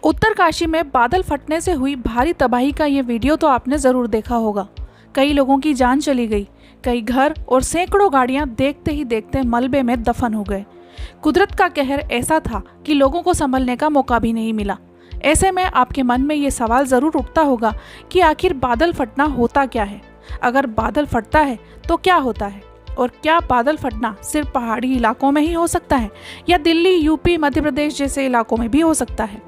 उत्तरकाशी में बादल फटने से हुई भारी तबाही का ये वीडियो तो आपने ज़रूर देखा होगा। कई लोगों की जान चली गई, कई घर और सैकड़ों गाड़ियां देखते ही देखते मलबे में दफन हो गए। कुदरत का कहर ऐसा था कि लोगों को संभलने का मौका भी नहीं मिला। ऐसे में आपके मन में ये सवाल ज़रूर उठता होगा कि आखिर बादल फटना होता क्या है? अगर बादल फटता है तो क्या होता है? और क्या बादल फटना सिर्फ पहाड़ी इलाकों में ही हो सकता है या दिल्ली, यूपी, मध्य प्रदेश जैसे इलाकों में भी हो सकता है?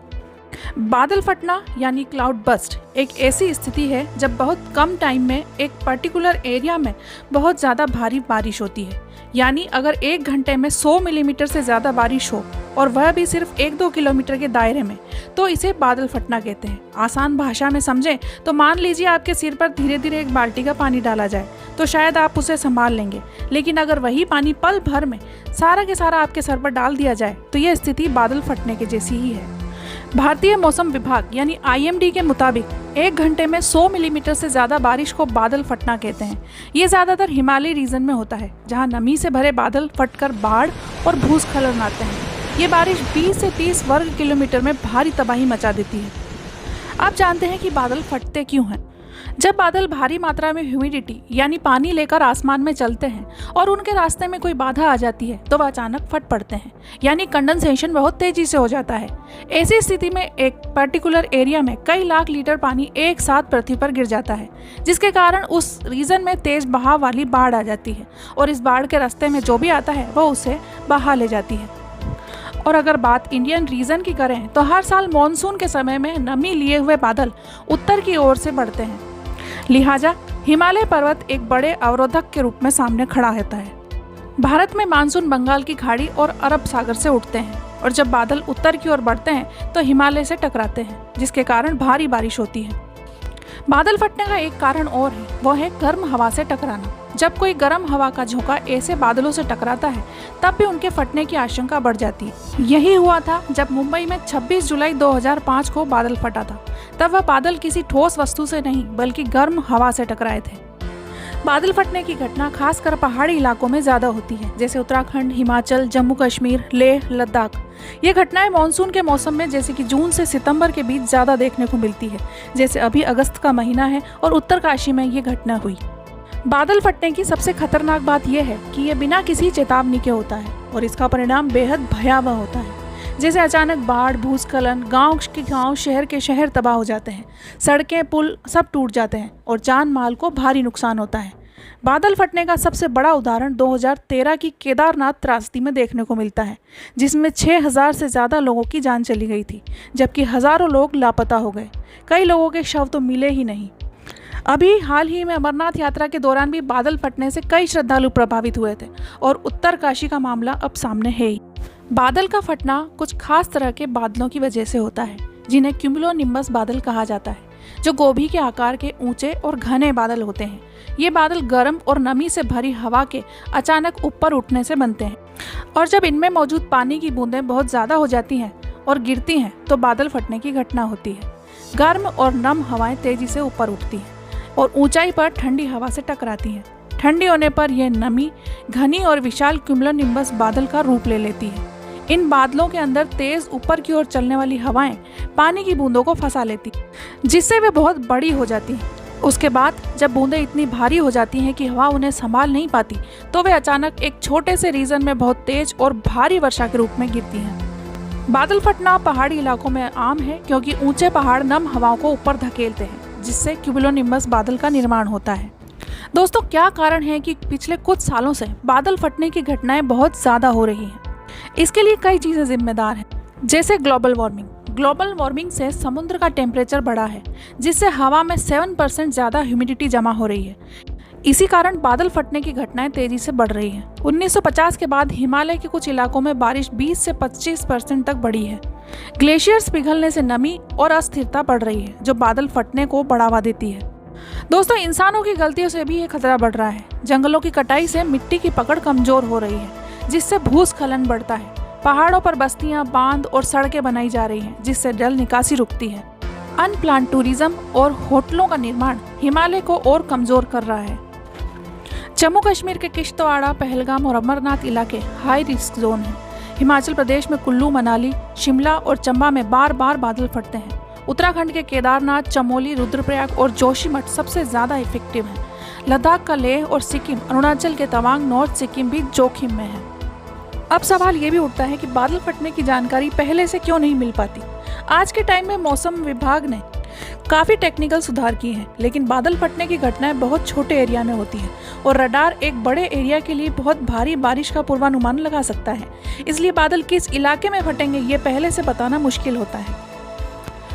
बादल फटना यानी क्लाउड बस्ट एक ऐसी स्थिति है जब बहुत कम टाइम में एक पर्टिकुलर एरिया में बहुत ज़्यादा भारी बारिश होती है। यानी अगर 1 घंटे में 100 मिलीमीटर से ज़्यादा बारिश हो और वह भी सिर्फ 1-2 किलोमीटर के दायरे में, तो इसे बादल फटना कहते हैं। आसान भाषा में समझें तो मान लीजिए आपके सिर पर धीरे धीरे एक बाल्टी का पानी डाला जाए तो शायद आप उसे संभाल लेंगे, लेकिन अगर वही पानी पल भर में सारा के सारा आपके सर पर डाल दिया जाए तो यह स्थिति बादल फटने के जैसी ही है। भारतीय मौसम विभाग यानी IMD के मुताबिक 1 घंटे में 100 मिलीमीटर से ज़्यादा बारिश को बादल फटना कहते हैं। ये ज़्यादातर हिमालयी रीजन में होता है, जहां नमी से भरे बादल फटकर बाढ़ और भूस्खलन आते हैं। ये बारिश 20 से 30 वर्ग किलोमीटर में भारी तबाही मचा देती है। आप जानते हैं कि बादल फटते क्यों हैं? जब बादल भारी मात्रा में ह्यूमिडिटी यानी पानी लेकर आसमान में चलते हैं और उनके रास्ते में कोई बाधा आ जाती है तो वह अचानक फट पड़ते हैं, यानी कंडेंसेशन बहुत तेजी से हो जाता है। ऐसी स्थिति में एक पर्टिकुलर एरिया में कई लाख लीटर पानी एक साथ पृथ्वी पर गिर जाता है, जिसके कारण उस रीजन में तेज बहाव वाली बाढ़ आ जाती है और इस बाढ़ के रास्ते में जो भी आता है वह उसे बहा ले जाती है। और अगर बात इंडियन रीजन की करें तो हर साल मॉनसून के समय में नमी लिए हुए बादल उत्तर की ओर से बढ़ते हैं, लिहाजा हिमालय पर्वत एक बड़े अवरोधक के रूप में सामने खड़ा होता है। भारत में मानसून बंगाल की खाड़ी और अरब सागर से उठते हैं और जब बादल उत्तर की ओर बढ़ते हैं तो हिमालय से टकराते हैं, जिसके कारण भारी बारिश होती है। बादल फटने का एक कारण और है, वो है गर्म हवा से टकराना। जब कोई गर्म हवा का झोंका ऐसे बादलों से टकराता है तब भी उनके फटने की आशंका बढ़ जाती है। यही हुआ था जब मुंबई में 26 जुलाई 2005 को बादल फटा था। तब वह बादल किसी ठोस वस्तु से नहीं बल्कि गर्म हवा से टकराए थे। बादल फटने की घटना खासकर पहाड़ी इलाकों में ज्यादा होती है, जैसे उत्तराखंड, हिमाचल, जम्मू कश्मीर, लेह, लद्दाख। ये घटनाएं मानसून के मौसम में जैसे कि जून से सितंबर के बीच ज्यादा देखने को मिलती है, जैसे अभी अगस्त का महीना है और उत्तरकाशी में ये घटना हुई। बादल फटने की सबसे खतरनाक बात यह है कि यह बिना किसी चेतावनी के होता है और इसका परिणाम बेहद भयावह होता है, जैसे अचानक बाढ़, भूस्खलन, गांव के गांव, शहर के शहर तबाह हो जाते हैं, सड़कें, पुल सब टूट जाते हैं और जान माल को भारी नुकसान होता है। बादल फटने का सबसे बड़ा उदाहरण 2013 की केदारनाथ त्रासदी में देखने को मिलता है, जिसमें 6000 से ज़्यादा लोगों की जान चली गई थी, जबकि हज़ारों लोग लापता हो गए। कई लोगों के शव तो मिले ही नहीं। अभी हाल ही में अमरनाथ यात्रा के दौरान भी बादल फटने से कई श्रद्धालु प्रभावित हुए थे और उत्तरकाशी का मामला अब सामने है ही। बादल का फटना कुछ खास तरह के बादलों की वजह से होता है, जिन्हें क्यूमुलोनिम्बस बादल कहा जाता है, जो गोभी के आकार के ऊंचे और घने बादल होते हैं। ये बादल गर्म और नमी से भरी हवा के अचानक ऊपर उठने से बनते हैं और जब इनमें मौजूद पानी की बूंदें बहुत ज़्यादा हो जाती हैं और गिरती हैं तो बादल फटने की घटना होती है। गर्म और नम हवाएं तेजी से ऊपर उठती हैं और ऊंचाई पर ठंडी हवा से टकराती हैं। ठंडी होने पर यह नमी घनी और विशाल क्यूमुलोनिम्बस बादल का रूप ले लेती है। इन बादलों के अंदर तेज ऊपर की ओर चलने वाली हवाएं पानी की बूंदों को फंसा लेती, जिससे वे बहुत बड़ी हो जाती हैं। उसके बाद जब बूंदें इतनी भारी हो जाती हैं कि हवा उन्हें संभाल नहीं पाती तो वे अचानक एक छोटे से रीजन में बहुत तेज और भारी वर्षा के रूप में गिरती हैं। बादल फटना पहाड़ी इलाकों में आम है क्योंकि ऊंचे पहाड़ नम हवाओं को ऊपर धकेलते हैं, जिससे क्यूमुलोनिम्बस बादल का निर्माण होता है। दोस्तों, क्या कारण है कि पिछले कुछ सालों से बादल फटने की घटनाएं बहुत ज़्यादा हो रही हैं? इसके लिए कई चीज़ें जिम्मेदार हैं, जैसे ग्लोबल वार्मिंग। ग्लोबल वार्मिंग से समुद्र का टेम्परेचर बढ़ा है, जिससे हवा में 7% ज़्यादा ह्यूमिडिटी जमा हो रही है। इसी कारण बादल फटने की घटनाएं तेजी से बढ़ रही हैं। 1950 के बाद हिमालय के कुछ इलाकों में बारिश 20 से 25% तक बढ़ी है। ग्लेशियर्स पिघलने से नमी और अस्थिरता बढ़ रही है, जो बादल फटने को बढ़ावा देती है। दोस्तों, इंसानों की गलतियों से भी ये खतरा बढ़ रहा है। जंगलों की कटाई से मिट्टी की पकड़ कमजोर हो रही है, जिससे भूस्खलन बढ़ता है। पहाड़ों पर बस्तियां, बांध और सड़कें बनाई जा रही हैं, जिससे जल निकासी रुकती है। अनप्लान्ड टूरिज्म और होटलों का निर्माण हिमालय को और कमजोर कर रहा है। जम्मू कश्मीर के किश्तवाड़ा, पहलगाम और अमरनाथ इलाके हाई रिस्क जोन हैं। हिमाचल प्रदेश में कुल्लू, मनाली, शिमला और चंबा में बार बार बादल फटते हैं। उत्तराखंड के केदारनाथ, चमोली, रुद्रप्रयाग और जोशीमठ सबसे ज़्यादा इफेक्टिव हैं। लद्दाख का लेह और सिक्किम, अरुणाचल के तवांग, नॉर्थ सिक्किम भी जोखिम में है। अब सवाल ये भी उठता है कि बादल फटने की जानकारी पहले से क्यों नहीं मिल पाती। आज के टाइम में मौसम विभाग ने काफ़ी टेक्निकल सुधार किए हैं, लेकिन बादल फटने की घटनाएं बहुत छोटे एरिया में होती हैं और रडार एक बड़े एरिया के लिए बहुत भारी बारिश का पूर्वानुमान लगा सकता है। इसलिए बादल किस इलाके में फटेंगे ये पहले से बताना मुश्किल होता है।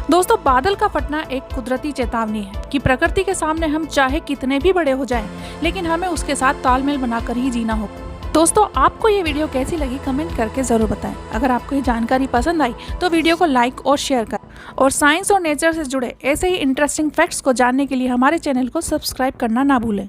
दोस्तों, बादल का फटना एक कुदरती चेतावनी है कि प्रकृति के सामने हम चाहे कितने भी बड़े हो जाएं, लेकिन हमें उसके साथ तालमेल बनाकर ही जीना होगा। दोस्तों, आपको ये वीडियो कैसी लगी कमेंट करके ज़रूर बताएं। अगर आपको ये जानकारी पसंद आई तो वीडियो को लाइक और शेयर करें और साइंस और नेचर से जुड़े ऐसे ही इंटरेस्टिंग फैक्ट्स को जानने के लिए हमारे चैनल को सब्सक्राइब करना ना भूलें।